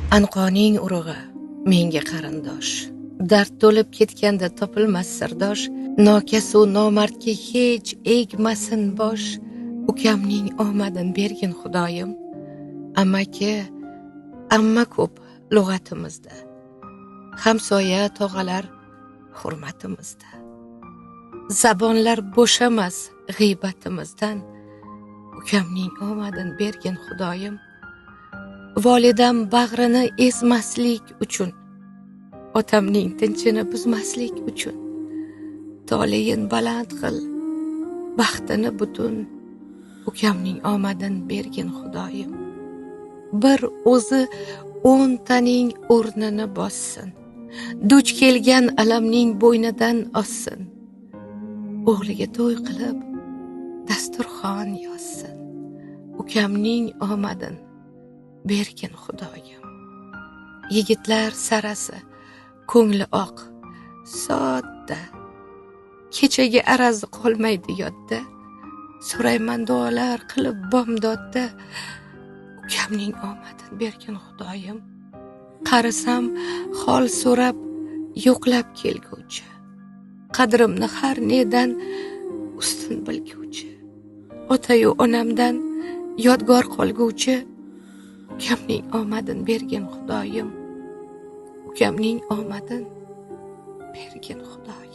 Anqoning urug'i menga qarindosh, dard to'lib ketganda topilmas sirdosh, nokasu nomardga hech egmasin bosh. Ukamning omadin bergin Xudoyim, amaki, amma ko'p lug'atimizda, hamsoya tog'alar hurmatimizda. Zabonlar bo'shamas g'iybatimizdan, ukamning omadin bergin Xudoyim. Volidam bag'rini ezmaslik uchun, otamning tinchini buzmaslik uchun, toleyin baland qil, baxtini butun, ukamning omadin bergin Xudoyim. Bir o'zi 10 taning o'rnini bossin, duch kelgan alamning bo'ynidan ossin, o'g'liga to'y qilib dasturxon yozsin, ukamning omadin bergin Xudoyim. Yigitlar sarasi, ko'ngli oq, sodda, kechagi araz qolmaydi yodda, so'rayman duolar qilib bomdodda, ukamning omadin bergin Xudoyim. Qarisam hol so'rab yo'qlab kelguvchi, qadrimni har nedan ustun bilguvchi, otayu onamdan yodgor qolguvchi, ukamning omadin bergin Xudoyim. Ukamning omadin bergin Xudoyim.